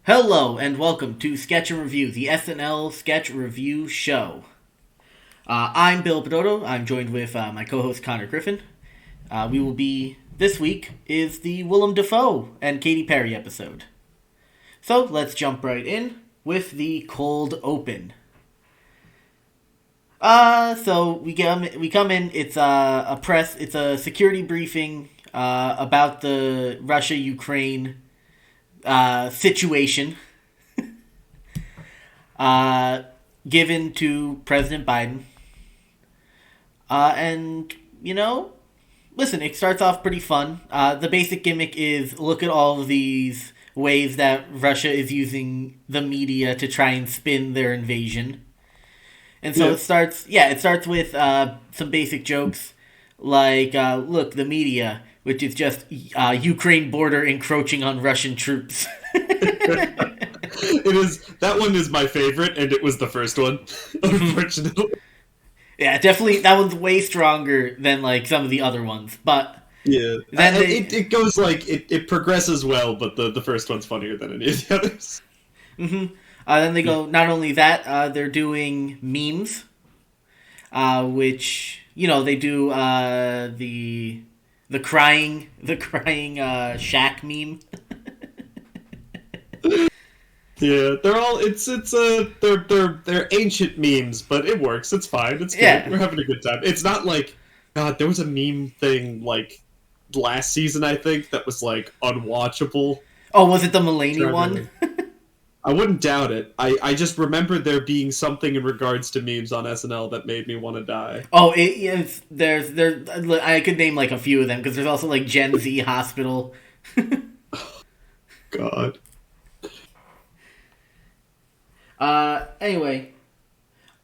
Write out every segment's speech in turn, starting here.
Hello and welcome to Sketch and Review, the SNL Sketch Review Show. I'm Bill Pedoto. I'm joined with my co-host Connor Griffin. This week is the Willem Dafoe and Katy Perry episode. So let's jump right in with the cold open. So we come in. It's a security briefing about the Russia-Ukraine situation given to President Biden. And, listen, it starts off pretty fun. The basic gimmick is look at all of these ways that Russia is using the media to try and spin their invasion. And so it starts with some basic jokes like, look, the media, which is just Ukraine border encroaching on Russian troops. That one is my favorite, and it was the first one, unfortunately. Yeah, definitely, that one's way stronger than, some of the other ones, but... Yeah, it goes, it progresses well, but the first one's funnier than any of the others. Mm-hmm. Then they go, not only that, they're doing memes, which, they do, the crying Shaq meme. Yeah, they're ancient memes, but it works. It's fine. It's good. Yeah. We're having a good time. It's not God, there was a meme thing last season, I think, that was unwatchable. Oh, was it the Mulaney one? I wouldn't doubt it. I just remember there being something in regards to memes on SNL that made me want to die. Oh, there's I could name a few of them because there's also Gen Z Hospital. God. Anyway,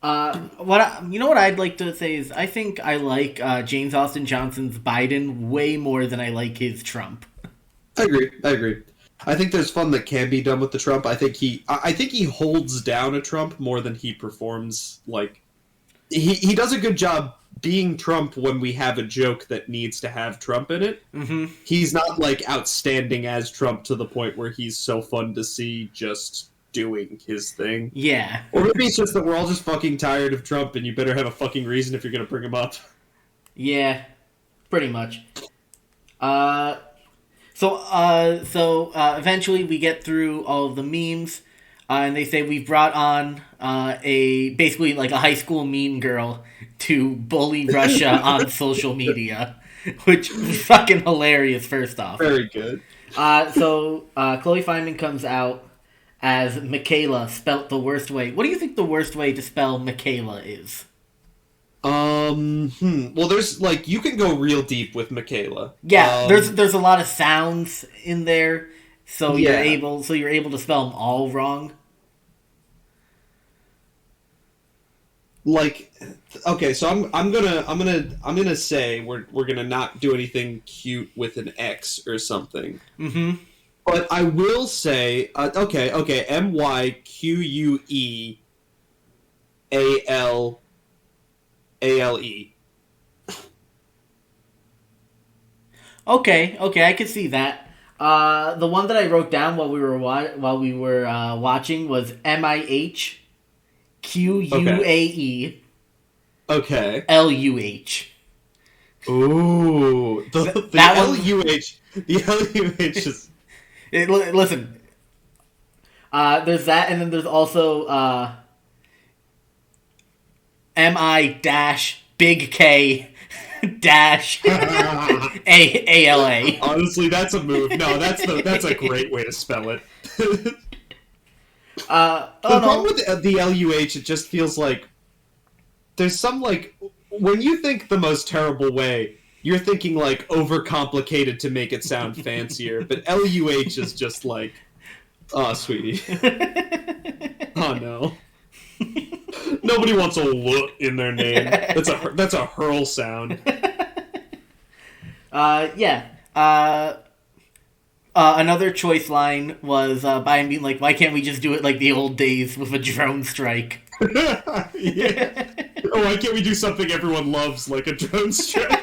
what I'd like to say is I think I like James Austin Johnson's Biden way more than I like his Trump. I agree. I think there's fun that can be done with the Trump. I think he holds down a Trump more than he performs. He does a good job being Trump when we have a joke that needs to have Trump in it. Mm-hmm. He's not outstanding as Trump to the point where he's so fun to see just doing his thing. Yeah. Or maybe it's just that we're all just fucking tired of Trump and you better have a fucking reason if you're gonna bring him up. Yeah, pretty much. So eventually we get through all of the memes, and they say we've brought on basically a high school mean girl to bully Russia on social media, which is fucking hilarious, first off. Very good. So Chloe Fineman comes out as Michaela, spelt the worst way. What do you think the worst way to spell Michaela is? Well, there's you can go real deep with Michaela. Yeah, there's a lot of sounds in there, so you're able to spell them all wrong. Okay, so I'm gonna say we're gonna not do anything cute with an X or something. Mm-hmm. But I will say, okay, MYQUEALALE. Okay, I could see that. The one that I wrote down while we were watching was MIHQUAE. Okay. LUH. Ooh, the LUH. The LUH is. Listen. There's that, and then there's also MI dash big K dash ALA. Honestly, that's a move. No, that's a great way to spell it. The problem with the LUH, it just feels like there's some when you think the most terrible way, you're thinking overcomplicated to make it sound fancier, but LUH is just oh, sweetie. Oh no. Nobody wants a "l" in their name. That's a hurl sound. Yeah. Another choice line was Biden being why can't we just do it like the old days with a drone strike? Yeah. Or why can't we do something everyone loves, like a drone strike?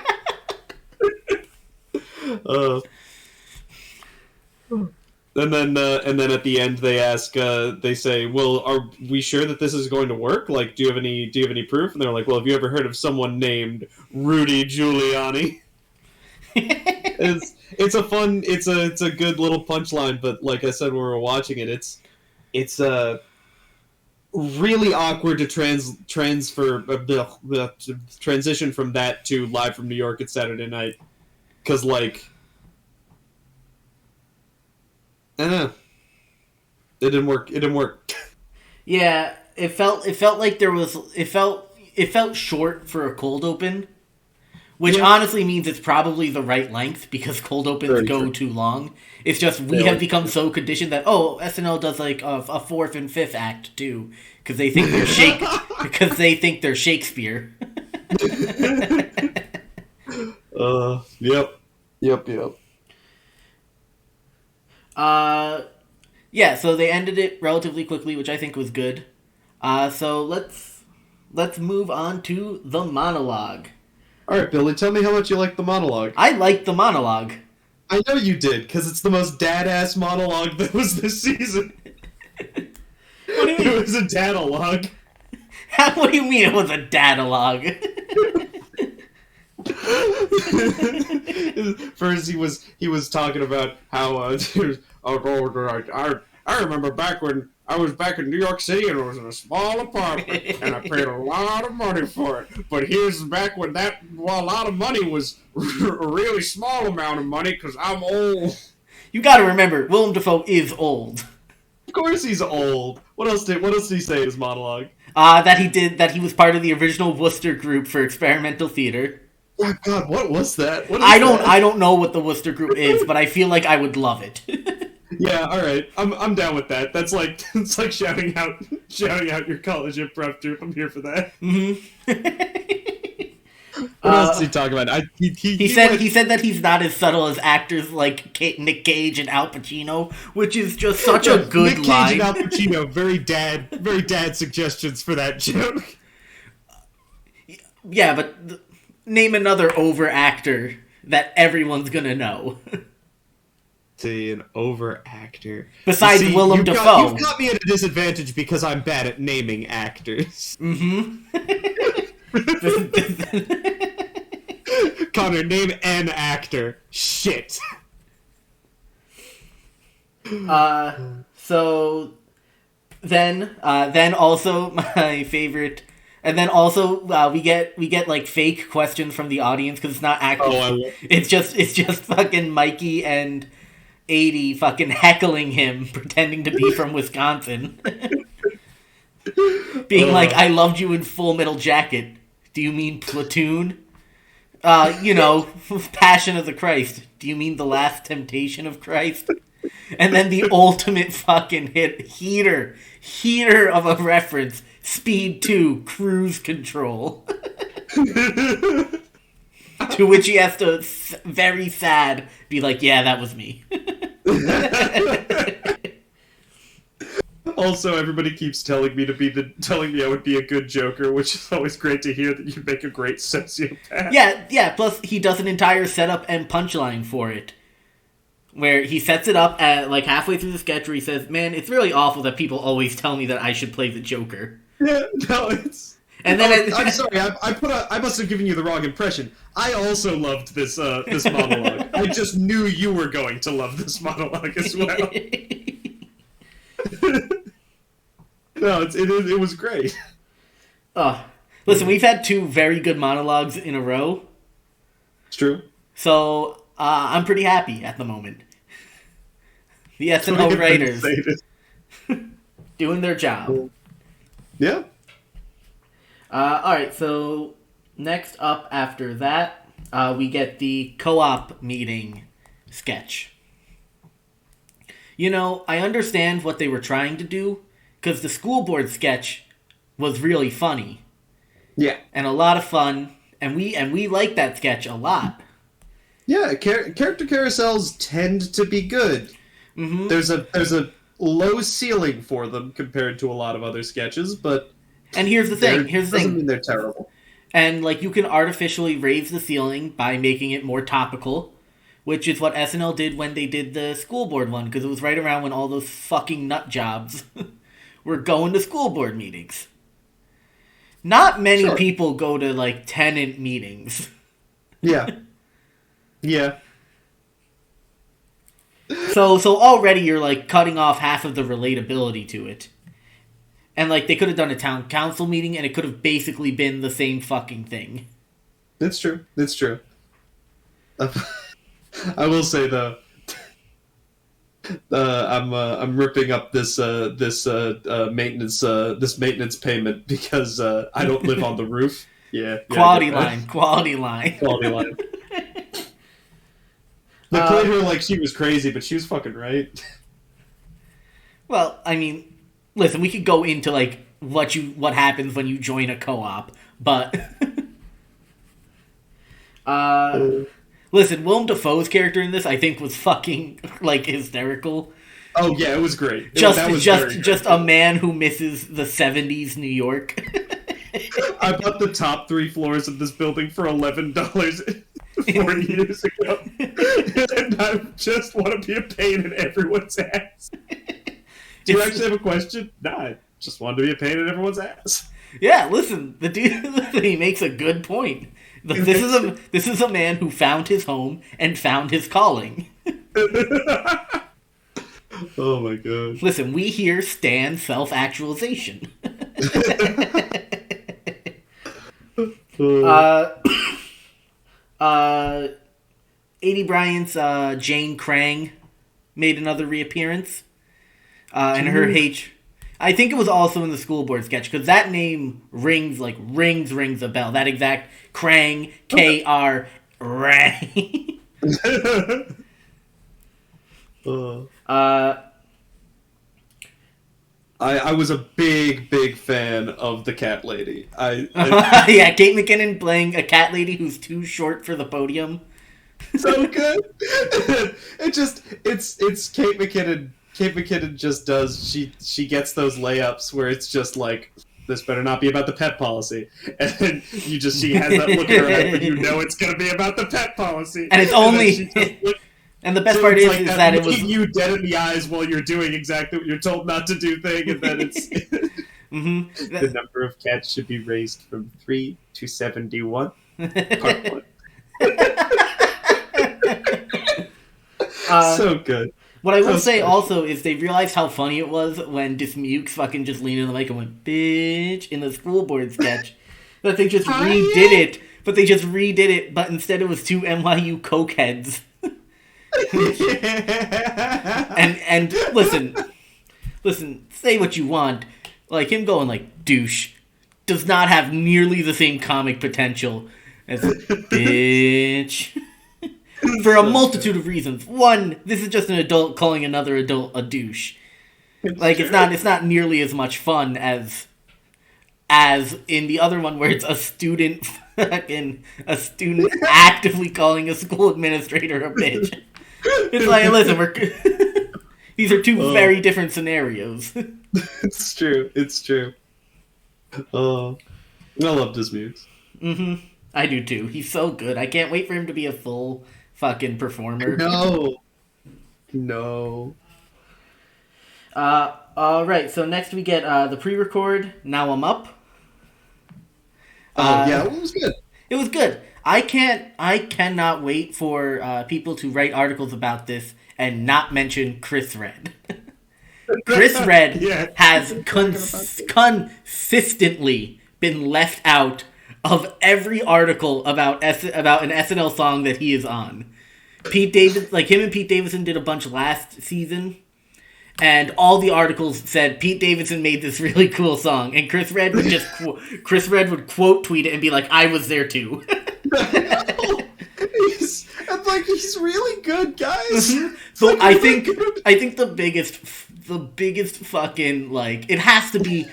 And then at the end they ask, they say, "Well, are we sure that this is going to work? Like, do you have any proof?" And they're like, "Well, have you ever heard of someone named Rudy Giuliani?" It's a good little punchline, but like I said when we were watching it, it's really awkward to transfer the transition from that to Live from New York at Saturday night, because like. I don't know. It didn't work. Yeah, it felt like it felt short for a cold open, which honestly means it's probably the right length because cold opens go too long. It's just we have become so conditioned that SNL does like a fourth and fifth act too because they think they're Shakespeare. Yep. Yeah, so they ended it relatively quickly, which I think was good. So let's move on to the monologue. All right, Billy, tell me how much you like the monologue. I liked the monologue. I know you did, because it's the most dad-ass monologue that was this season. What do you mean? It was a dadalogue. What do you mean it was a dadalogue? First, he was talking about how I remember back when I was back in New York City and it was in a small apartment and I paid a lot of money for it. But here's back when a lot of money was a really small amount of money because I'm old. You got to remember, Willem Dafoe is old. Of course he's old. What else did he say in his monologue? That he was part of the original Worcester group for experimental theater. Oh God, what was that? I don't know what the Worcester group is, but I feel like I would love it. Yeah, all right. I'm down with that. It's like shouting out your college improv troupe. I'm here for that. Mm-hmm. What else did he talk about? He said that he's not as subtle as actors like Nick Cage and Al Pacino, which is just such a good line. Nick Cage and Al Pacino, very dad suggestions for that joke. Yeah, but name another over actor that everyone's gonna know. See, an over actor. Besides Willem Dafoe. You've got me at a disadvantage because I'm bad at naming actors. Mm-hmm. Connor, name an actor. Shit. So then also my favorite. And then also we get like fake questions from the audience because it's not actually. It's just fucking Mikey and 80 fucking heckling him, pretending to be from Wisconsin, being like, "I loved you in Full Metal Jacket. Do you mean Platoon? Passion of the Christ. Do you mean The Last Temptation of Christ?" And then the ultimate fucking heater of a reference. Speed 2, cruise control. To which he has to, very sad, be like, "Yeah, that was me." Also, everybody keeps telling me I would be a good Joker, which is always great to hear that you make a great sociopath. Yeah, plus he does an entire setup and punchline for it. Where he sets it up at, like, halfway through the sketch where he says, "Man, it's really awful that people always tell me that I should play the Joker." Yeah, no, it's... And then I'm sorry, I must have given you the wrong impression. I also loved this monologue. I just knew you were going to love this monologue as well. No, it was great. Listen, we've had 2 very good monologues in a row. It's true. So, I'm pretty happy at the moment. The SNL writers doing their job. Yeah. Alright, so next up after that, we get the Co-op Meeting sketch. I understand what they were trying to do, because the school board sketch was really funny. Yeah. And a lot of fun, and we like that sketch a lot. Yeah, character carousels tend to be good. Mm-hmm. There's a low ceiling for them compared to a lot of other sketches, but... And here's the thing. Doesn't mean they're terrible. And, like, you can artificially raise the ceiling by making it more topical, which is what SNL did when they did the school board one, because it was right around when all those fucking nut jobs were going to school board meetings. Not many people go to, like, tenant meetings. Yeah. Yeah. So already you're, like, cutting off half of the relatability to it. And, like, they could have done a town council meeting, and it could have basically been the same fucking thing. It's true. It's true. I will say, though, I'm ripping up this maintenance payment because I don't live on the roof. Yeah. Quality line. They played her like she was crazy, but she was fucking right. Well, I mean, listen, we could go into, like, what happens when you join a co-op, but listen, Willem Dafoe's character in this, I think, was fucking, like, hysterical. Oh yeah, it was great. Just a man who misses the 70s New York. I bought the top 3 floors of this building for $11 40 years ago, and I just want to be a pain in everyone's ass. Do you actually have a question? Nah, I just wanted to be a pain in everyone's ass. Yeah, listen, the dude, he makes a good point. This is a man who found his home and found his calling. Oh my god. Listen, we here stand self-actualization. A.D. Bryant's Jane Krang made another reappearance. And her I think it was also in the school board sketch, because that name rings a bell. That exact Krang, K-R, Rang. I was a big fan of the cat lady. Yeah, Kate McKinnon playing a cat lady who's too short for the podium. So good. It's Kate McKinnon. Kate McKinnon just does, she gets those layups where it's just like, this better not be about the pet policy. And then she has that look in her head when you know it's going to be about the pet policy. And it's only... And the best part is, like that it was... you dead in the eyes while you're doing exactly what you're told not to do thing, and then it's... Mm-hmm. The number of cats should be raised from 3 to 71. Part 1. So good. What I will say also is they realized how funny it was when Dismukes fucking just leaned in the mic and went, bitch, in the school board sketch. That they just redid it. But they just redid it, but instead it was 2 NYU cokeheads. and listen, say what you want. Like, him going like, douche, does not have nearly the same comic potential as bitch. For a multitude of reasons. One, this is just an adult calling another adult a douche. It's not nearly as much fun as in the other one where it's a student actively calling a school administrator a bitch. It's like, listen, these are 2 very different scenarios. It's true. Oh, I love Dismukes. Mm-hmm. I do too. He's so good. I can't wait for him to be a full fucking performer. No. Alright, so next we get the pre-record, Now I'm Up. Yeah, it was good. It was good. I cannot wait for people to write articles about this and not mention Chris Red. Chris Red has consistently been left out of every article about an SNL song that he is on. Him and Pete Davidson did a bunch last season, and all the articles said Pete Davidson made this really cool song, and Chris Red would quote tweet it and be like, "I was there too." He's really good, guys. So I think the biggest fucking, like, it has to be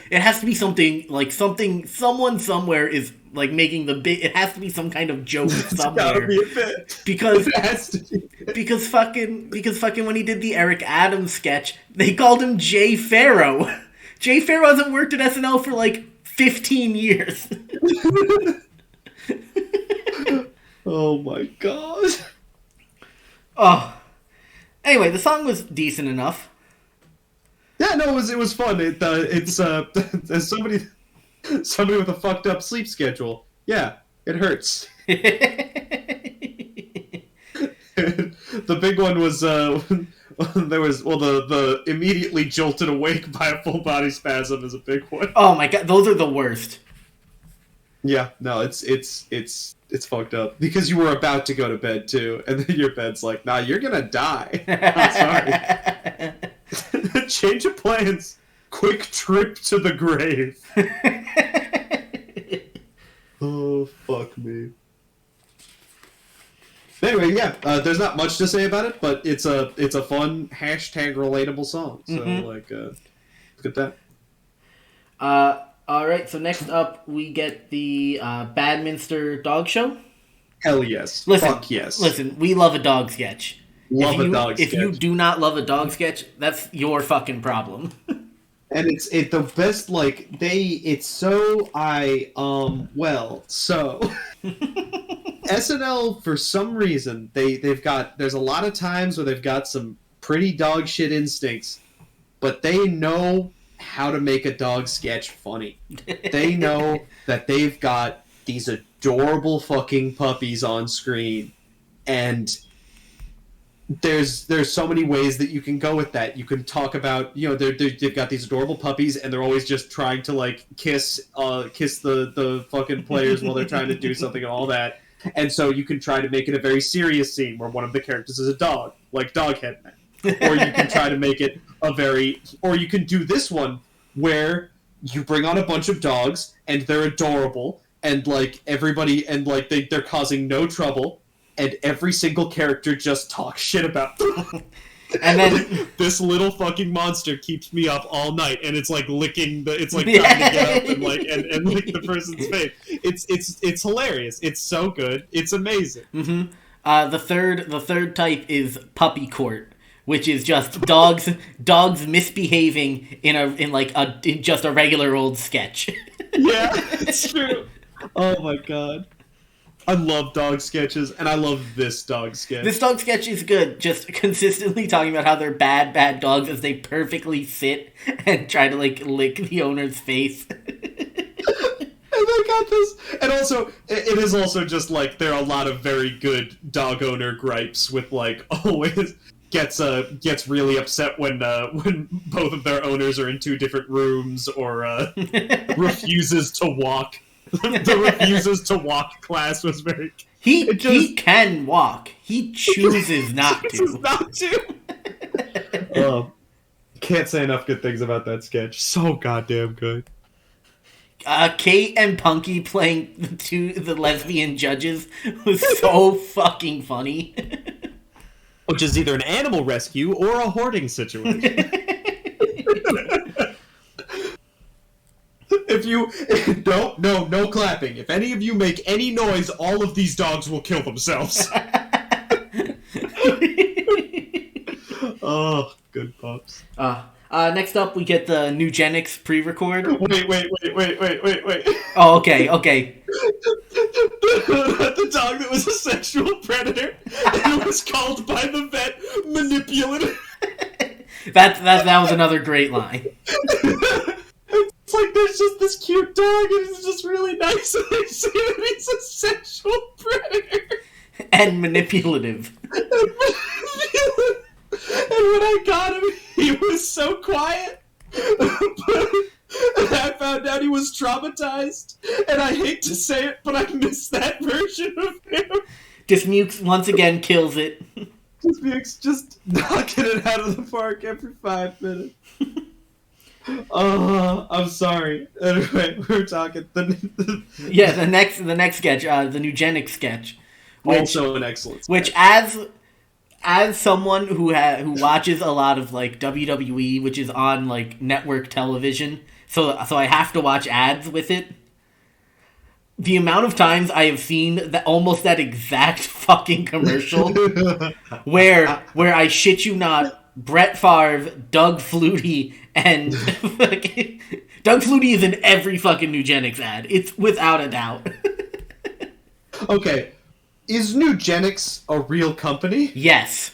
something like someone somewhere is like making it has to be some kind of joke somewhere. Gotta be a bit. Because it has to be. because fucking when he did the Eric Adams sketch, they called him Jay Farrow. Jay Farrow hasn't worked at SNL for like 15 years. Oh my god. Oh. Anyway, the song was decent enough. Yeah, no, it was fun. It's as somebody with a fucked up sleep schedule. Yeah, it hurts. The big one was there was the immediately jolted awake by a full body spasm is a big one. Oh my god, those are the worst. Yeah, no, it's fucked up because you were about to go to bed too, and then your bed's like, nah, you're gonna die. I'm sorry. Change of plans. Quick trip to the grave. Oh, fuck me. Anyway, yeah, there's not much to say about it, but it's a fun #relatable song. So look at that. All right. So next up, we get the Badminster Dog Show. Hell yes. Listen, fuck yes. Listen, we love a dog sketch. Love a dog sketch. If you do not love a dog sketch, that's your fucking problem. And it's the best. Like it's so so. SNL, for some reason, there's a lot of times where they've got some pretty dog shit instincts, but they know how to make a dog sketch funny. They know that they've got these adorable fucking puppies on screen, and there's so many ways that you can go with that. You can talk about, they've got these adorable puppies, and they're always just trying to like kiss the fucking players while they're trying to do something and all that. And so you can try to make it a very serious scene where one of the characters is a dog, like Doghead Man. Or you can try to make it or you can do this one where you bring on a bunch of dogs and they're adorable and like everybody and like they're causing no trouble and every single character just talks shit about them. And then this little fucking monster keeps me up all night, and it's like licking it's like trying to get up and like and lick the person's face. It's hilarious. It's so good. It's amazing. Mm-hmm. The third type is puppy court, which is just dogs misbehaving in just a regular old sketch. Yeah, it's true. Oh my god. I love dog sketches, and I love this dog sketch. This dog sketch is good, just consistently talking about how they're bad dogs as they perfectly sit and try to, like, lick the owner's face. And they got this. And also, it is also just, like, there are a lot of very good dog owner gripes with, like, always gets really upset when both of their owners are in two different rooms or refuses to walk. The refuses to walk class was very... He can walk. He chooses not to. Not to. Can't say enough good things about that sketch. So goddamn good. Kate and Punky playing the lesbian judges was so fucking funny. Which is either an animal rescue or a hoarding situation. No clapping. If any of you make any noise, all of these dogs will kill themselves. Oh, good pups. Next up, we get the Eugenics pre-record. Wait. Oh, okay. The dog that was a sexual predator and was called by the vet manipulative. That was another great line. It's like there's just this cute dog and he's just really nice and they say that he's a sexual predator. And manipulative. And when I got him, he was so quiet. But I found out he was traumatized. And I hate to say it, but I miss that version of him. Dismukes once again kills it. Dismukes just knocking it out of the park every 5 minutes. Oh, I'm sorry. Anyway, we were talking. The next sketch, the Eugenics sketch. Also an excellent sketch. Which, as someone who watches a lot of like WWE, which is on like network television, so I have to watch ads with it. The amount of times I have seen that exact fucking commercial, where I shit you not, Brett Favre, Doug Flutie, and Doug Flutie is in every fucking Eugenics ad. It's without a doubt. Okay, is Eugenics a real company? Yes.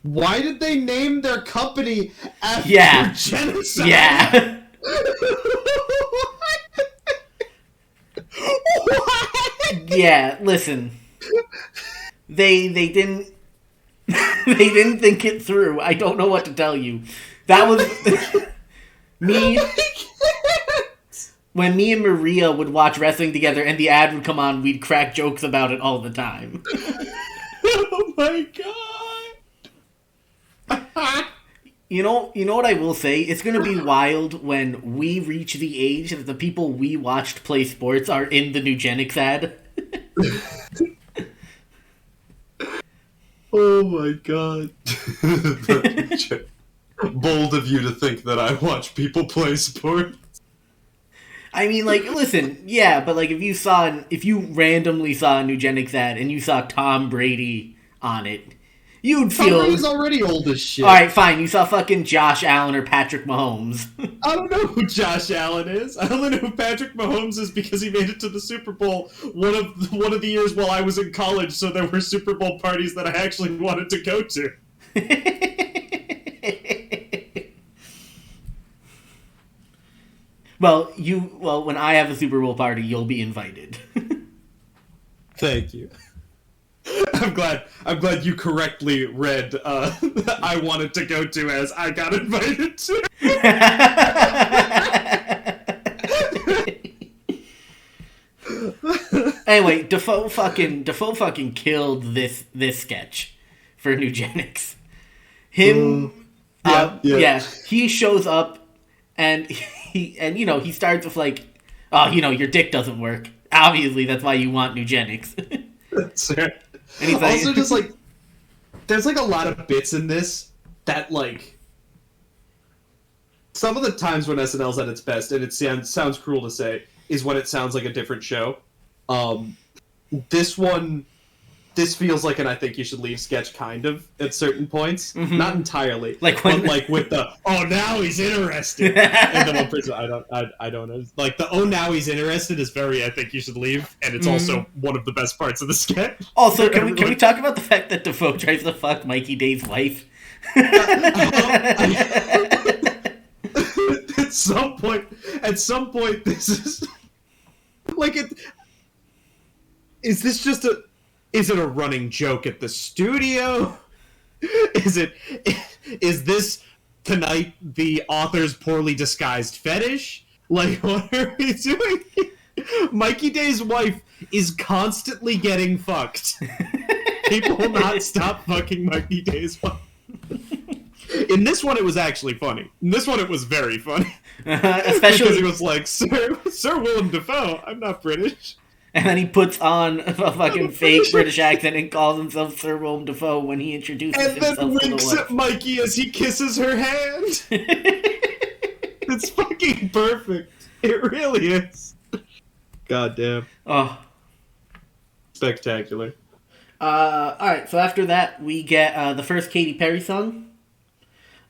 Why did they name their company after genocide? Yeah. What? Yeah, listen. They didn't they didn't think it through. I don't know what to tell you. That was me. When me and Maria would watch wrestling together and the ad would come on, we'd crack jokes about it all the time. Oh my god. You know what I will say? It's gonna be wild when we reach the age that the people we watched play sports are in the Eugenics ad. Oh my god. Bold of you to think that I watch people play sports. I mean, like, listen, yeah, but like if you randomly saw a Eugenics ad and you saw Tom Brady on it, you'd feel. Tom Brady's already old as shit. All right, fine. You saw fucking Josh Allen or Patrick Mahomes. I don't know who Josh Allen is. I only know who Patrick Mahomes is because he made it to the Super Bowl one of the years while I was in college. So there were Super Bowl parties that I actually wanted to go to. Well, when I have a Super Bowl party, you'll be invited. Thank you. I'm glad you correctly read I wanted to go to as I got invited to. Anyway, Dafoe fucking killed this sketch for Eugenics. He shows up and he starts with like, oh, your dick doesn't work. Obviously, that's why you want Eugenics. That's right. And he's like, also, just like, there's like a lot of bits in this that like, some of the times when SNL's at its best, and it sounds cruel to say, is when it sounds like a different show. This feels like an I think you should leave sketch kind of at certain points. Mm-hmm. Not entirely. But with the oh now he's interested. And the one person I don't know. Like the oh now he's interested is very I think you should leave, and it's also one of the best parts of the sketch. Also, can we talk about the fact that Dafoe tries to fuck Mikey Day's wife? At some point this is like it. Is it a running joke at the studio? Is this tonight the author's poorly disguised fetish? Like, what are we doing? Mikey Day's wife is constantly getting fucked. People will not stop fucking Mikey Day's wife. In this one, it was actually funny. In this one, it was very funny. Especially because it was like, Sir Willem Dafoe, I'm not British. And then he puts on a fucking fake British accent and calls himself Sir Willem Dafoe when he introduces himself to the wife. And then winks at Mikey as he kisses her hand. It's fucking perfect. It really is. God damn. Oh. Spectacular. Alright, so after that, we get the first Katy Perry song.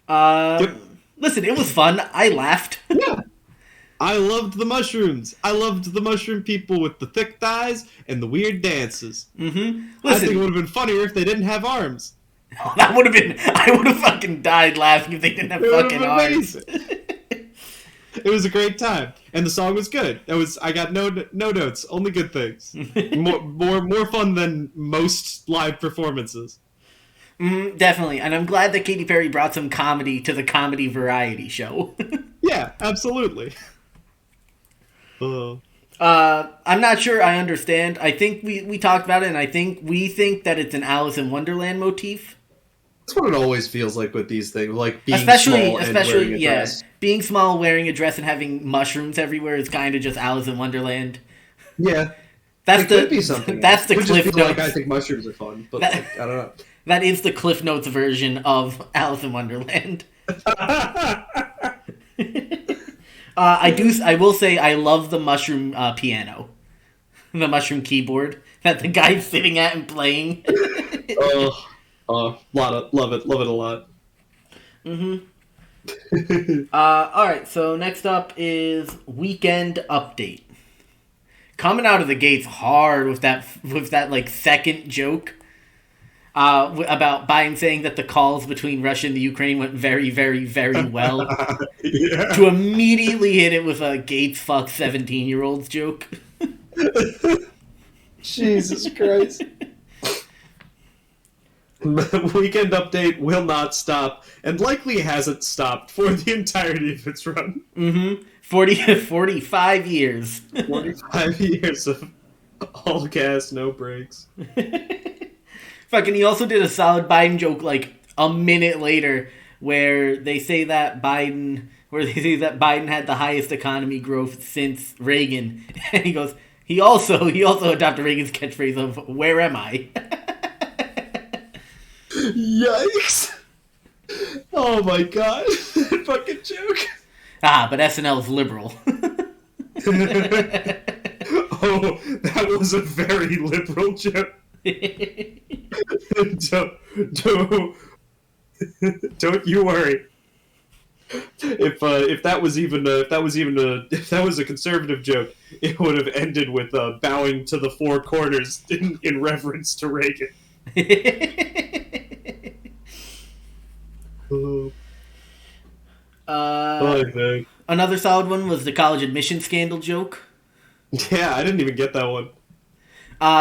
Yep. Listen, it was fun. I laughed. Yeah. I loved the mushrooms. I loved the mushroom people with the thick thighs and the weird dances. Mm-hmm. Listen, I think it would have been funnier if they didn't have arms. Oh, I would have fucking died laughing if they didn't have fucking arms. It was a great time, and the song was good. I got no notes, only good things. more fun than most live performances. Definitely, and I'm glad that Katy Perry brought some comedy to the comedy variety show. Yeah, absolutely. I'm not sure I understand. I think we talked about it, and I think we think that it's an Alice in Wonderland motif. That's what it always feels like with these things, like being small and wearing a dress. Being small, wearing a dress, and having mushrooms everywhere is kind of just Alice in Wonderland. Yeah, could be something. That's the Cliff Notes. Like I think mushrooms are fun, but I don't know. That is the Cliff Notes version of Alice in Wonderland. I will say I love the mushroom piano, the mushroom keyboard that the guy's sitting at and playing. Love it a lot. All right, so next up is Weekend Update. Coming out of the gates hard with that like second joke. about Biden saying that the calls between Russia and the Ukraine went very, very, very well. Yeah. To immediately hit it with a Gates fuck 17-year-olds joke. Jesus Christ. Weekend Update will not stop, and likely hasn't stopped for the entirety of its run. 45 years. 45 years of all gas, no brakes. Fucking, he also did a solid Biden joke like a minute later where they say that Biden had the highest economy growth since Reagan. And he goes, he also adopted Reagan's catchphrase of, "Where am I?" Yikes! Oh my god, that fucking joke. But SNL's liberal. Oh, that was a very liberal joke. Don't you worry. If that was a conservative joke, it would have ended with bowing to the four corners in reference to Reagan. Another solid one was the college admission scandal joke. Yeah, I didn't even get that one.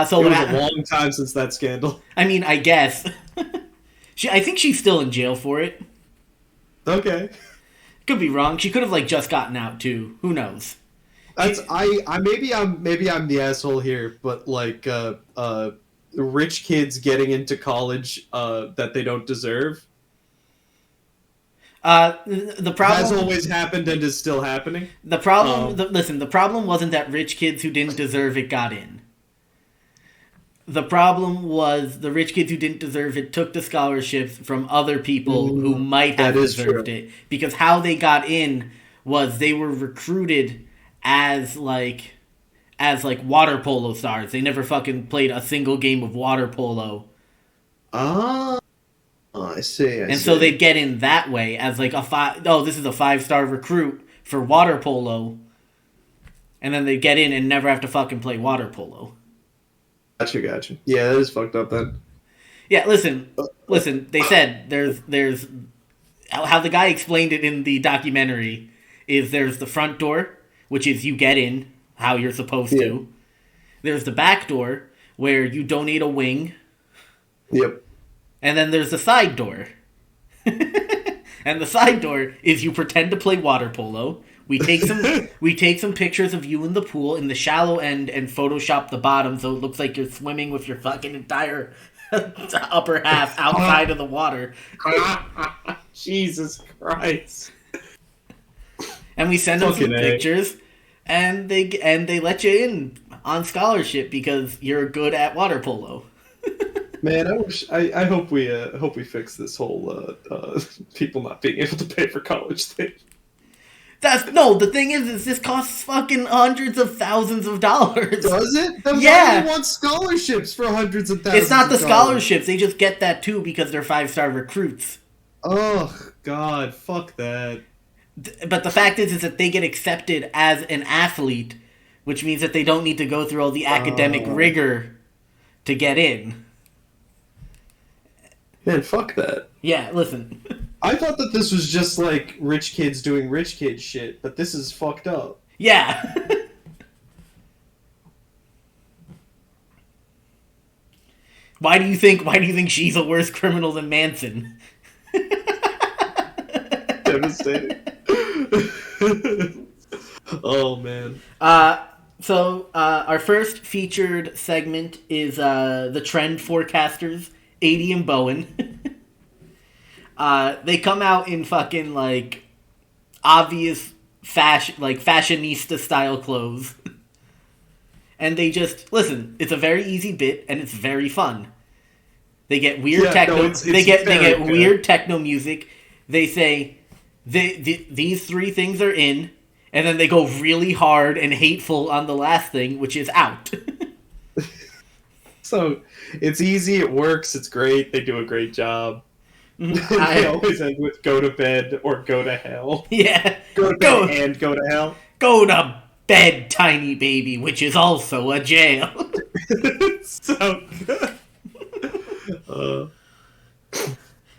So it was a long time since that scandal. I mean, I guess. I think she's still in jail for it. Okay. Could be wrong. She could have just gotten out too. Who knows? Maybe I'm the asshole here, but rich kids getting into college that they don't deserve. The problem has always happened and is still happening. The problem, the problem wasn't that rich kids who didn't deserve it got in. The problem was the rich kids who didn't deserve it took the scholarships from other people who might have deserved it. Because how they got in was they were recruited as water polo stars. They never fucking played a single game of water polo. Oh, I see. So they'd get in that way as this is a 5-star recruit for water polo. And then they'd get in and never have to fucking play water polo. Gotcha. Yeah, that is fucked up then. Yeah, listen. They said there's how the guy explained it in the documentary is there's the front door, which is you get in how you're supposed to. There's the back door where you donate a wing. Yep. And then there's the side door. And the side door is you pretend to play water polo. We take some pictures of you in the pool in the shallow end and Photoshop the bottom so it looks like you're swimming with your fucking entire upper half outside of the water. Jesus Christ. And we send them some pictures and they let you in on scholarship because you're good at water polo. Man, I hope we fix this whole people not being able to pay for college thing. The thing is this costs fucking hundreds of thousands of dollars. Does it? Then yeah. Why do you want scholarships for hundreds of thousands? It's not the scholarships. They just get that too because they're 5-star recruits. Oh God, fuck that. But the fact is that they get accepted as an athlete, which means that they don't need to go through all the academic rigor to get in. Man, fuck that. Yeah, listen. I thought that this was just like rich kids doing rich kid shit, but this is fucked up. Yeah. Why do you think she's a worse criminal than Manson? Devastating. Oh man. So our first featured segment is the trend forecasters, 80 and Bowen. They come out in fucking obvious fashionista style clothes. And they just listen, it's a very easy bit and it's very fun. They get weird techno they get weird techno music. They say these three things are in, and then they go really hard and hateful on the last thing, which is out. So it's easy, it works, it's great, they do a great job. They always end with go to bed or go to hell. Yeah. Go to bed and go to hell. Go to bed, tiny baby, which is also a jail. So good.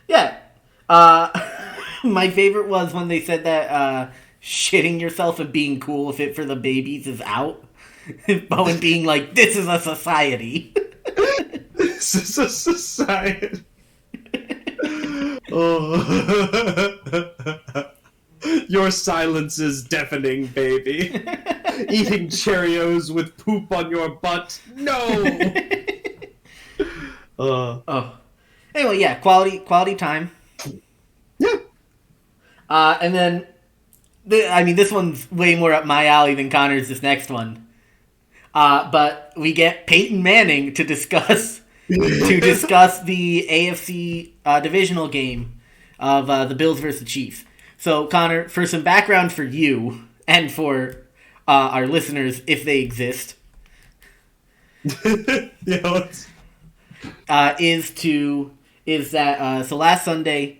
Yeah. My favorite was when they said that shitting yourself and being cool with it for the babies is out. Bowen being like, this is a society. This is a society. Oh. Your silence is deafening, baby. Eating Cheerios with poop on your butt. No. Oh. Anyway, yeah, quality time. Yeah. And then, this one's way more up my alley than Connor's this next one. But we get Peyton Manning to discuss the AFC divisional game of the Bills versus the Chiefs. So, Connor, for some background for you and for our listeners, if they exist, Yeah, so last Sunday,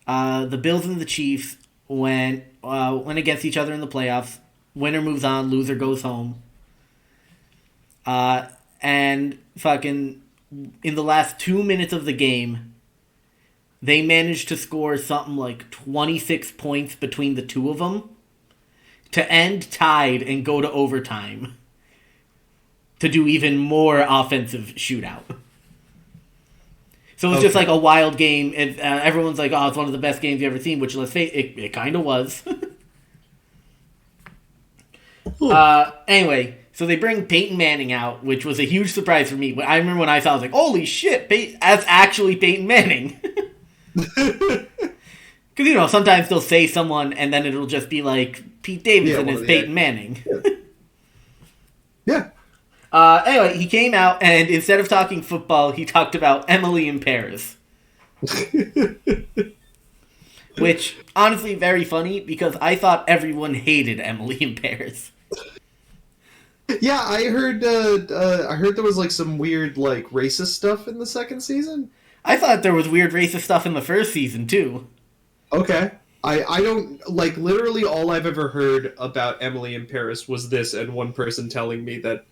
the Bills and the Chiefs went against each other in the playoffs. Winner moves on, loser goes home. And fucking in the last 2 minutes of the game, they managed to score something like 26 points between the two of them to end tied and go to overtime to do even more offensive shootout. So it was just like a wild game. And, everyone's like, oh, it's one of the best games you've ever seen, which, let's face it kind of was. Anyway, so they bring Peyton Manning out, which was a huge surprise for me. I remember when I saw it, I was like, holy shit, that's actually Peyton Manning. Because, sometimes they'll say someone and then it'll just be like, Pete Davidson is Peyton Manning. Yeah. Anyway, he came out and instead of talking football, he talked about Emily in Paris. Which, honestly, very funny because I thought everyone hated Emily in Paris. Yeah, I heard there was like some weird like racist stuff in the second season. I thought there was weird racist stuff in the first season too. Okay. I don't like literally all I've ever heard about Emily in Paris was this and one person telling me that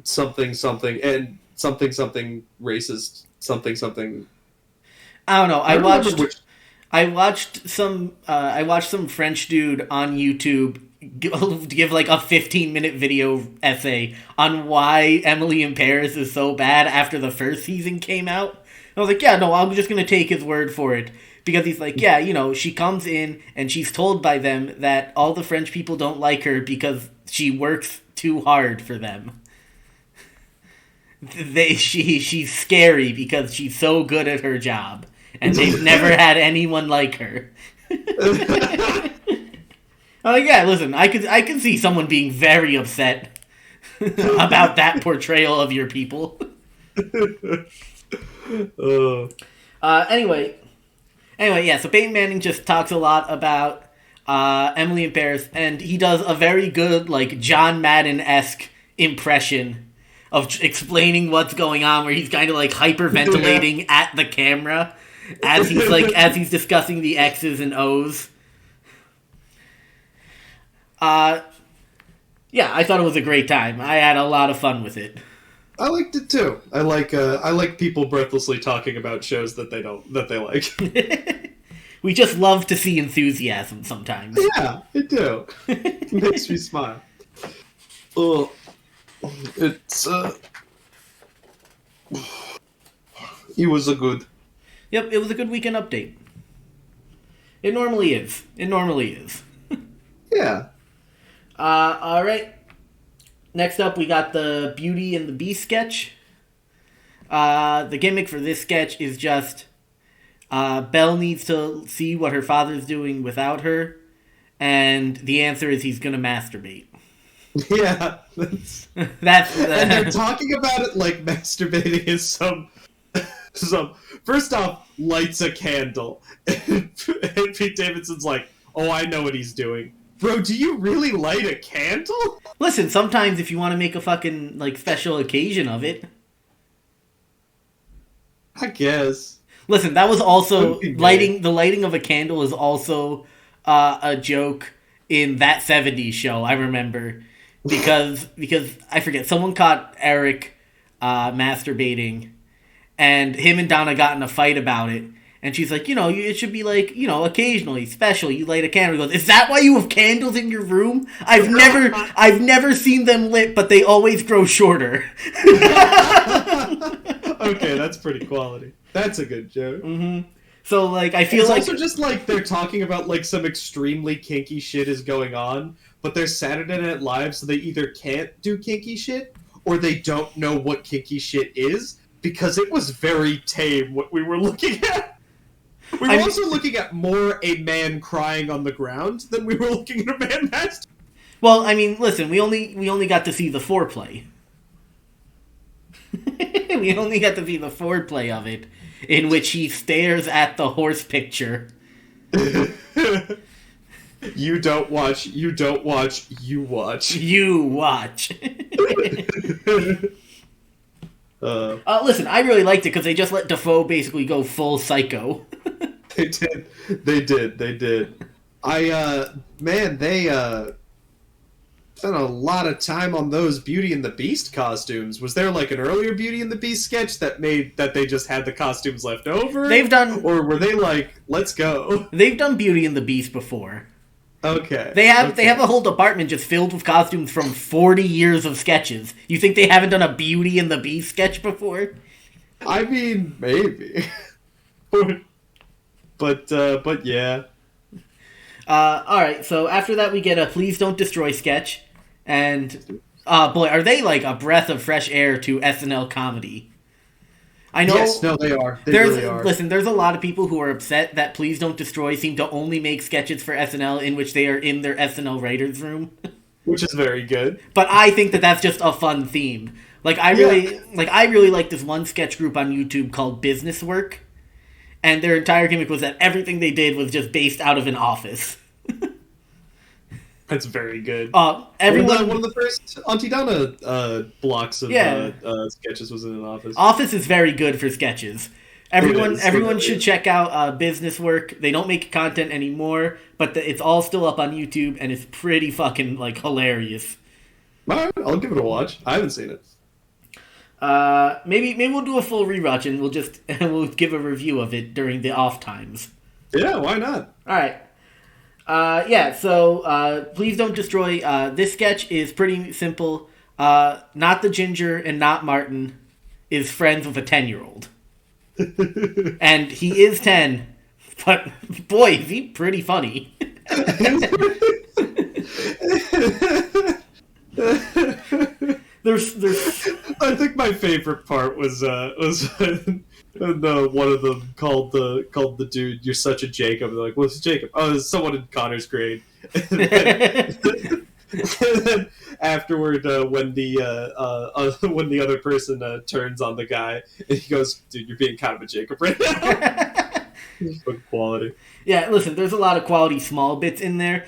something and something racist something. I don't know. I watched some French dude on YouTube give like a 15-minute video essay on why Emily in Paris is so bad after the first season came out. And I was like, yeah, no, I'm just going to take his word for it. Because he's like, yeah, she comes in and she's told by them that all the French people don't like her because she works too hard for them. She's scary because she's so good at her job. And they've never had anyone like her. I'm like, yeah, listen, I could see someone being very upset about that portrayal of your people. Anyway, yeah, so Peyton Manning just talks a lot about Emily in Paris, and he does a very good, like, John Madden-esque impression of explaining what's going on, where he's kind of, like, hyperventilating at the camera as he's discussing the X's and O's. Yeah, I thought it was a great time. I had a lot of fun with it. I liked it too. I like people breathlessly talking about shows that they like. We just love to see enthusiasm sometimes. Yeah, it do. It makes me smile. Oh, it's it was a good. Yep, it was a good weekend update. It normally is. Yeah. All right. Next up, we got the Beauty and the Beast sketch. The gimmick for this sketch is just Belle needs to see what her father's doing without her, and the answer is he's gonna masturbate. Yeah, that's and they're talking about it like masturbating is some. First off, lights a candle, and Pete Davidson's like, "Oh, I know what he's doing." Bro, do you really light a candle? Listen, sometimes if you want to make a fucking, like, special occasion of it. I guess. Listen, that was also... The lighting of a candle is also a joke in That 70s Show, I remember. Because I forget, someone caught Eric masturbating, and him and Donna got in a fight about it. And she's like, it should be like, occasionally special. You light a candle. He goes, is that why you have candles in your room? I've never seen them lit, but they always grow shorter. Okay, that's pretty quality. That's a good joke. Mm-hmm. So, like, I feel it's like... also just, like, they're talking about, like, some extremely kinky shit is going on, but they're Saturday Night Live, so they either can't do kinky shit, or they don't know what kinky shit is, because it was very tame what we were looking at. We were also looking at more a man crying on the ground than we were looking at a man masturbating. Well, I mean, listen, we only got to see the foreplay. We only got to see the foreplay of it, in which he stares at the horse picture. You don't watch, you watch. You watch. Listen, I really liked it because they just let Dafoe basically go full psycho. They did. They spent a lot of time on those Beauty and the Beast costumes. Was there like an earlier Beauty and the Beast sketch that they just had the costumes left over? Or were they like, let's go? They've done Beauty and the Beast before. Okay. They have a whole department just filled with costumes from 40 years of sketches. You think they haven't done a Beauty and the Beast sketch before? I mean, maybe. But yeah. Alright, so after that we get a Please Don't Destroy sketch. And, boy, are they like a breath of fresh air to SNL comedy. I know. Yes, no, they are. They really are. Listen, there's a lot of people who are upset that Please Don't Destroy seem to only make sketches for SNL in which they are in their SNL writer's room. Which is very good. But I think that that's just a fun theme. I really like this one sketch group on YouTube called Business Work. And their entire gimmick was that everything they did was just based out of an office. That's very good. One of the first Auntie Donna blocks of sketches was in an office. Office is very good for sketches. Everyone should check out Business Work. They don't make content anymore, but it's all still up on YouTube, and it's pretty fucking hilarious. All right, I'll give it a watch. I haven't seen it. Maybe we'll do a full rewatch, and we'll give a review of it during the off times. Yeah, why not? All right. So Please Don't Destroy. This sketch is pretty simple. Not the Ginger and not Martin is friends with a 10-year-old. And he is 10, but boy, is he pretty funny. There's I think my favorite part was when one of them called the dude, "You're such a Jacob." They're like, "What's Jacob?" Oh, it's someone in Connor's grade. And then afterward, when the other person turns on the guy, and he goes, "Dude, you're being kind of a Jacob right now." Quality. Yeah, listen, there's a lot of quality small bits in there.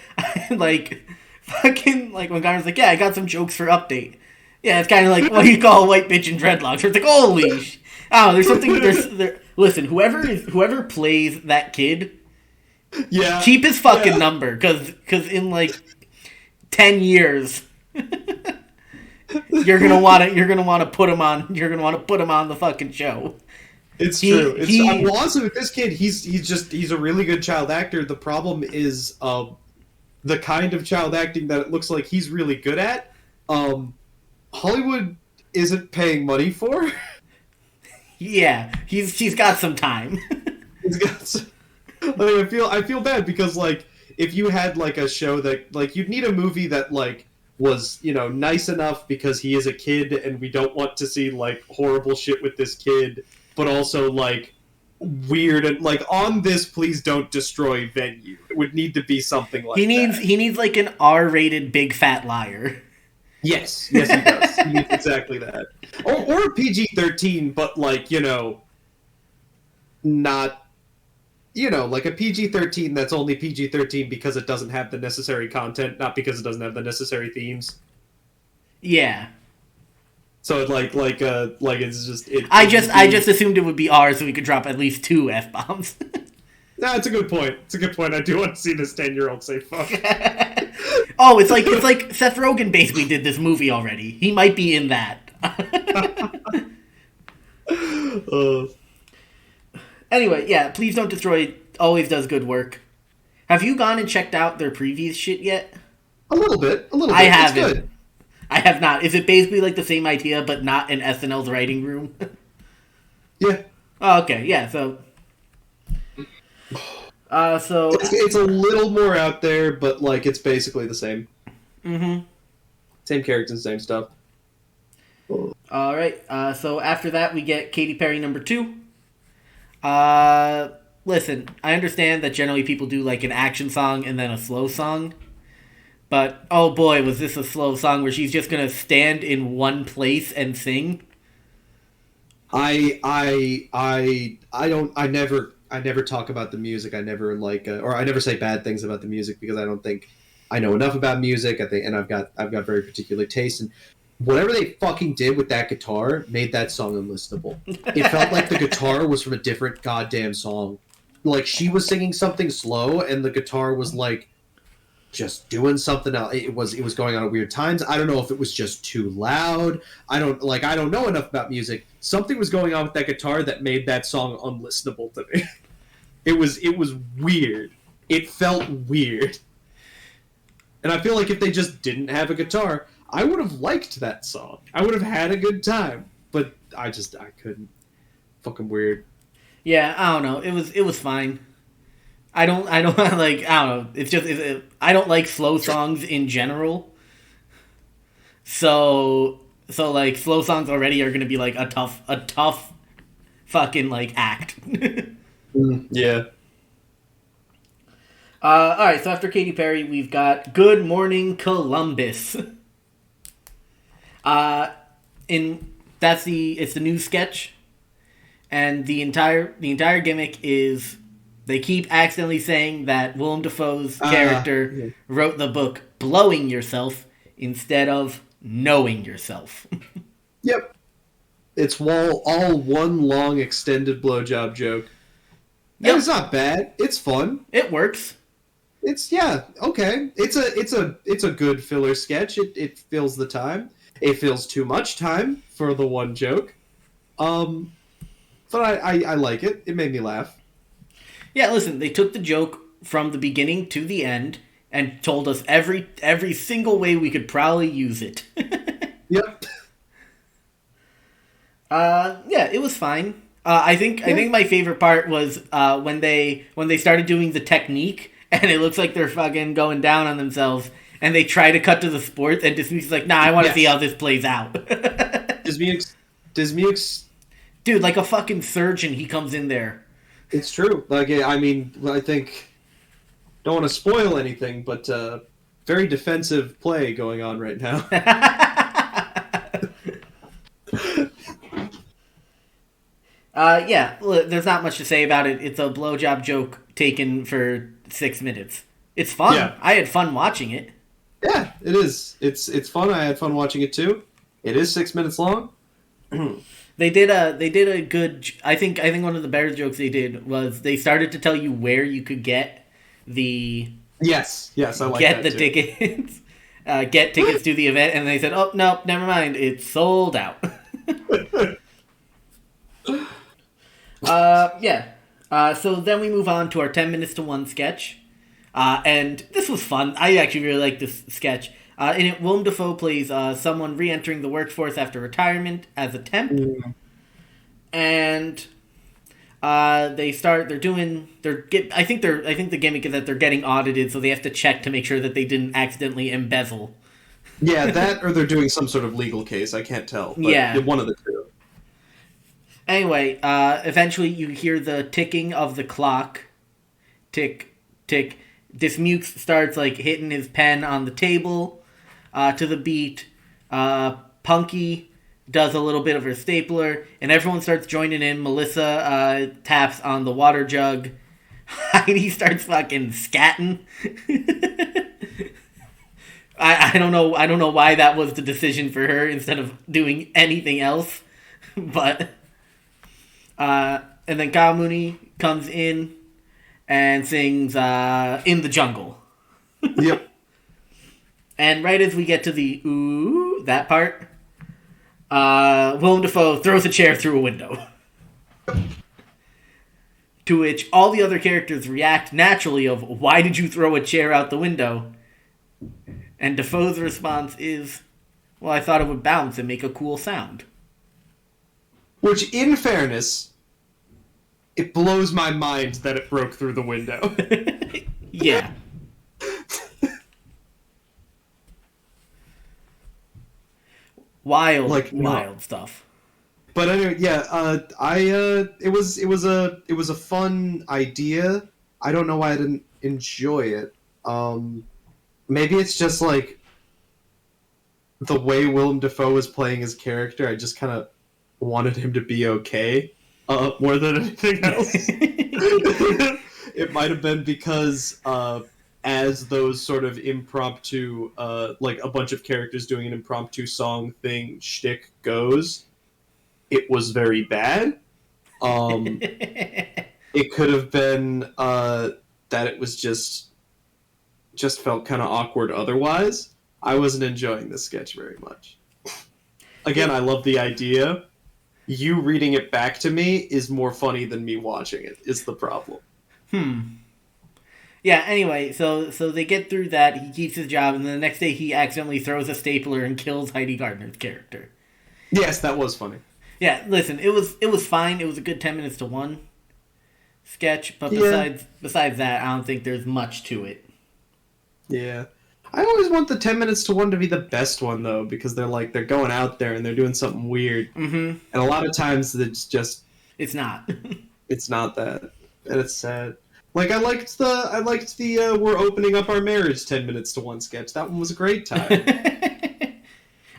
Fucking when Connor's like, "Yeah, I got some jokes for update." Yeah, it's kind of like what you call a white bitch in dreadlocks. Where it's like, holy, there's something. Listen, whoever plays that kid, yeah, keep his fucking number, because in 10 years, you're gonna want to put him on the fucking show. It's true. Well, also with this kid, he's a really good child actor. The problem is the kind of child acting that it looks like he's really good at. Hollywood isn't paying money for. Yeah, he's got some time. He's got some... I feel bad because if you had a show that you'd need a movie that was nice enough because he is a kid and we don't want to see horrible shit with this kid, but also weird and on this Please Don't Destroy venue. It would need to be something like that. He needs an R-rated Big Fat Liar. Yes, he does. He needs exactly that. Or a PG-13, but not a PG-13 that's only PG-13 because it doesn't have the necessary content, not because it doesn't have the necessary themes. Yeah. So it's just. I just assumed it would be R, so we could drop at least 2 F-bombs. Nah, it's a good point. I do want to see this 10-year-old say fuck. Oh, it's like Seth Rogen basically did this movie already. He might be in that. Anyway, yeah, Please Don't Destroy always does good work. Have you gone and checked out their previous shit yet? A little bit. I haven't. It's good. I have not. Is it basically like the same idea, but not in SNL's writing room? Yeah. Oh, okay, yeah, so... It's a little more out there, but, like, it's basically the same. Mm-hmm. Same characters, same stuff. Alright, so after that we get Katy Perry number 2. Listen, I understand that generally people do, like, an action song and then a slow song. But, oh boy, was this a slow song where she's just gonna stand in one place and sing? I never talk about the music. I never or I never say bad things about the music because I don't think I know enough about music. I think, and I've got very particular taste, and whatever they fucking did with that guitar made that song unlistenable. It felt like the guitar was from a different goddamn song. Like she was singing something slow, and the guitar was like just doing something else. It was going on at weird times. I don't know if it was just too loud. I don't know enough about music. Something was going on with that guitar that made that song unlistenable to me. It was weird. It felt weird. And I feel like if they just didn't have a guitar, I would have liked that song. I would have had a good time. But I couldn't. Fucking weird. Yeah, I don't know. It was fine. I don't like, I don't know. It's just, I don't like slow songs in general. So like, slow songs already are gonna be like a tough fucking like act. Yeah. Alright, so after Katy Perry, we've got Good Morning Columbus. It's the new sketch, and the entire gimmick is they keep accidentally saying that Willem Dafoe's character wrote the book Blowing Yourself instead of Knowing Yourself. Yep. It's all one long extended blowjob joke. Yep. It's not bad. It's fun. It works. It's okay. It's a good filler sketch. It fills the time. It fills too much time for the one joke. But I like it. It made me laugh. Yeah, listen, they took the joke from the beginning to the end and told us every single way we could probably use it. Yep. Yeah, it was fine. I think my favorite part was when they started doing the technique and it looks like they're fucking going down on themselves and they try to cut to the sports and Dismuke's like, nah, I want to see how this plays out. Dismuke's dude, like a fucking surgeon, he comes in there. It's true. Like, I mean, I think, don't want to spoil anything, but very defensive play going on right now. Yeah, there's not much to say about it. It's a blowjob joke taken for 6 minutes. It's fun. Yeah. I had fun watching it. Yeah, it is. It's fun. I had fun watching it too. It is 6 minutes long. They did a good. I think one of the better jokes they did was they started to tell you where you could get the. Yes, I like get that the too. Tickets, get tickets to the event, and they said, "Oh no, never mind, it's sold out." Yeah. So then we move on to our 10 minutes to 1 sketch, and this was fun. I actually really like this sketch. In it, Willem Dafoe plays someone re-entering the workforce after retirement as a temp. And I think the gimmick is that they're getting audited, so they have to check to make sure that they didn't accidentally embezzle. Yeah, that or they're doing some sort of legal case. I can't tell. But yeah, one of the two. Anyway, eventually you hear the ticking of the clock. Tick, tick. Dismukes starts like hitting his pen on the table. To the beat, Punky does a little bit of her stapler, and everyone starts joining in. Melissa taps on the water jug. Heidi starts fucking scatting. I don't know why that was the decision for her instead of doing anything else, but and then Kyle Mooney comes in and sings "In the Jungle." Yep. And right as we get to the ooh, that part, Willem Dafoe throws a chair through a window. To which all the other characters react naturally of, why did you throw a chair out the window? And Dafoe's response is, well, I thought it would bounce and make a cool sound. Which, in fairness, it blows my mind that it broke through the window. Yeah. Wild stuff. But anyway, yeah, it was a fun idea. I don't know why I didn't enjoy it. Maybe it's just like the way Willem Dafoe was playing his character. I just kind of wanted him to be okay, more than anything else. It might have been because as those sort of impromptu, like a bunch of characters doing an impromptu song thing shtick goes, it was very bad. It could have been that it was just felt kind of awkward otherwise. I wasn't enjoying this sketch very much. Again, I love the idea. You reading it back to me is more funny than me watching it, is the problem. Yeah, anyway, so they get through that, he keeps his job, and then the next day he accidentally throws a stapler and kills Heidi Gardner's character. Yes, that was funny. Yeah, listen, it was fine. It was a good 10 minutes to 1 sketch, but besides that, I don't think there's much to it. Yeah. I always want the 10 minutes to 1 to be the best one, though, because they're going out there and they're doing something weird. Mm-hmm. And a lot of times it's just... It's not. It's not that. And it's sad. Like, I liked the we're opening up our marriage 10 minutes to 1 sketch. That one was a great time.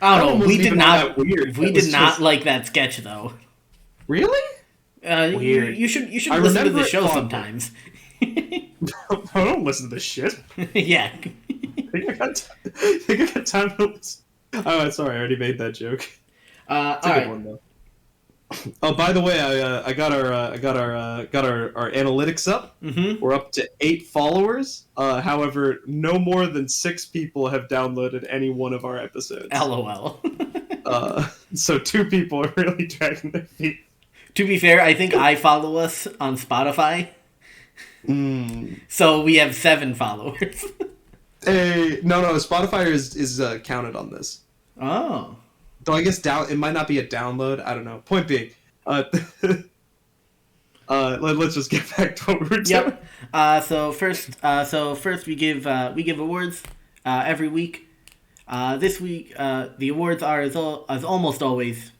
I don't know. We did not like that sketch, though. Really? Weird. You should listen to the show sometimes. I don't listen to this shit. Yeah. I think I got time to listen. Oh, sorry, I already made that joke. It's a good one, though. Oh, by the way, I got our analytics up. Mm-hmm. We're up to 8 followers. However, no more than 6 people have downloaded any one of our episodes. LOL. So 2 people are really dragging their feet. To be fair, I think I follow us on Spotify. So we have 7 followers. No, Spotify is counted on this. Oh. Though I guess it might not be a download. I don't know. Point being, let's just get back to what we were doing. Yep. So first we give awards every week. This week the awards are as almost always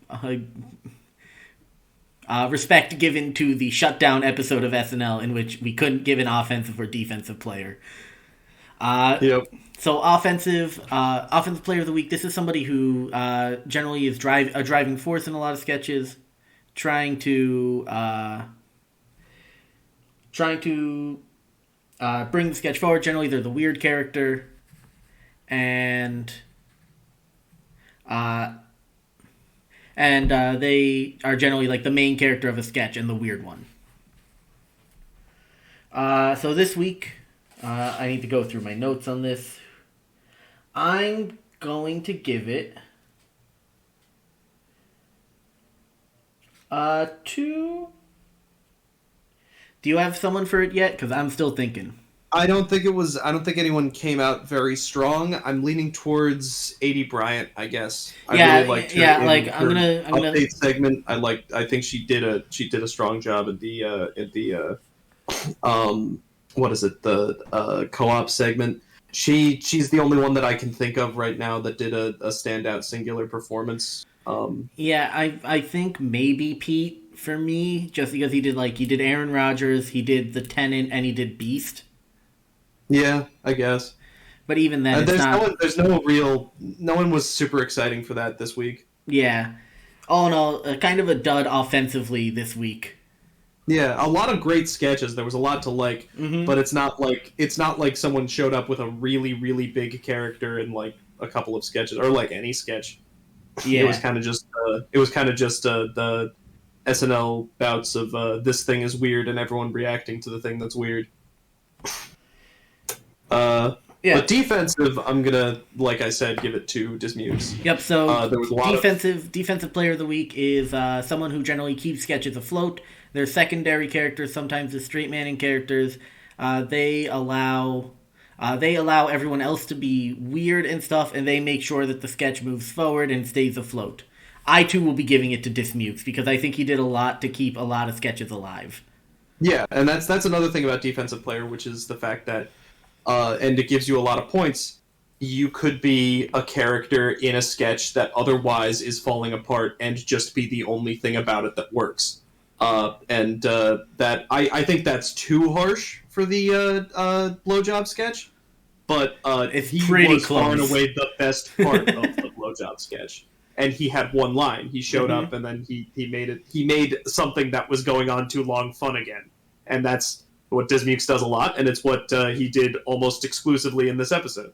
respect given to the shutdown episode of SNL in which we couldn't give an offensive or defensive player. Yep. So offensive player of the week. This is somebody who generally is a driving force in a lot of sketches, trying to bring the sketch forward. Generally, they're the weird character, and they are generally like the main character of a sketch and the weird one. So this week, I need to go through my notes on this. I'm going to give it 2. Do you have someone for it yet? Because I'm still thinking. I don't think anyone came out very strong. I'm leaning towards A.D. Bryant, I guess. I really liked her I'm gonna update segment. I think she did a strong job at the what is it, the co-op segment. She's the only one that I can think of right now that did a standout singular performance. I think maybe Pete for me, just because he did Aaron Rodgers, he did The Tenant, and he did Beast. Yeah, I guess. But even then, no one was super exciting for that this week. Yeah. All in all, kind of a dud offensively this week. Yeah, a lot of great sketches. There was a lot to like, but it's not like someone showed up with a really, really big character in like a couple of sketches or like any sketch. Yeah, it was kind of just the SNL bouts of this thing is weird and everyone reacting to the thing that's weird. Yeah. But defensive, I'm gonna, like I said, give it to Dismukes. Yep. So There was a lot defensive player of the week is someone who generally keeps sketches afloat. Their secondary characters, sometimes the straight manning characters, they allow everyone else to be weird and stuff, and they make sure that the sketch moves forward and stays afloat. I too will be giving it to Dismukes because I think he did a lot to keep a lot of sketches alive. Yeah, and that's another thing about defensive player, which is the fact that, and it gives you a lot of points. You could be a character in a sketch that otherwise is falling apart and just be the only thing about it that works. That I think that's too harsh for the blowjob sketch, but It's he pretty was far and close. away the best part of the blowjob sketch. And he had one line. He showed Mm-hmm. up, and then he made something that was going on too long fun again, and that's what Dismukes does a lot, and it's what he did almost exclusively in this episode.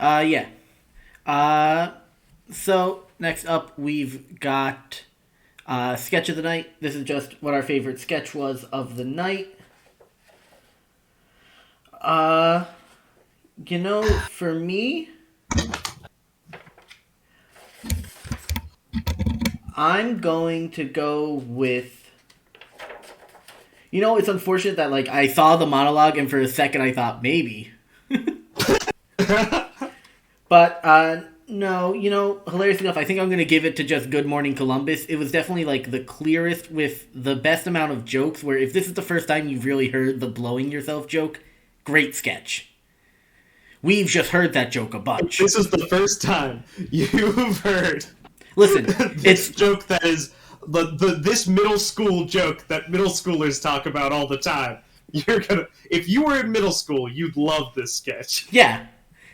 Yeah. So next up we've got sketch of the night. This is just what our favorite sketch was of the night. For me, I'm going to go with. It's unfortunate that I saw the monologue and for a second I thought maybe. But no, hilarious enough, I think I'm going to give it to just Good Morning Columbus. It was definitely the clearest with the best amount of jokes, where if this is the first time you've really heard the blowing yourself joke, great sketch. We've just heard that joke a bunch. This is the first time you've heard Listen, this joke that is this middle school joke that middle schoolers talk about all the time. If you were in middle school, you'd love this sketch. Yeah.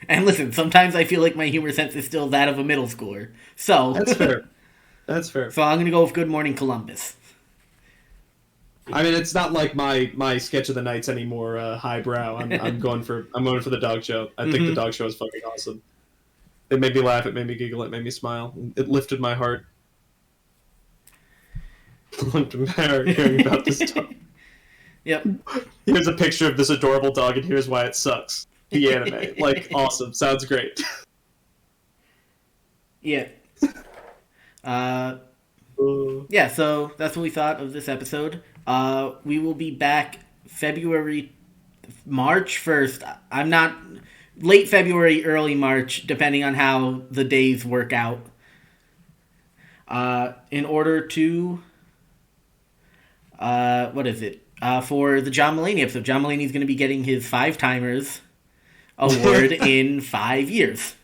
And listen, sometimes I feel like my humor sense is still that of a middle schooler. So That's fair. That's fair. So I'm going to go with Good Morning Columbus. I mean, it's not like my sketch of the night's any more highbrow. I'm going for the dog show. I think the dog show is fucking awesome. It made me laugh. It made me giggle. It made me smile. It lifted my heart. Hearing about this dog. Yep. Here's a picture of this adorable dog, and here's why it sucks. The anime, awesome. Sounds great. Yeah. Yeah, so that's what we thought of this episode. We will be back March 1st. I'm not... Late February, early March, depending on how the days work out. In order to... what is it? For the John Mulaney episode. John Mulaney's going to be getting his 5-timers award in 5 years.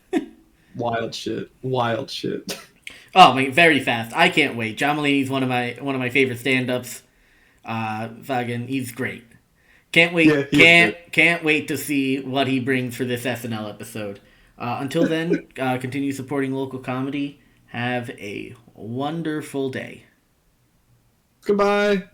Wild shit. Oh my! Very fast. I can't wait. John Mulaney's one of my favorite stand-ups. Fucking, he's great. Can't wait. Yeah, can't wait to see what he brings for this SNL episode. Until then, continue supporting local comedy. Have a wonderful day. Goodbye.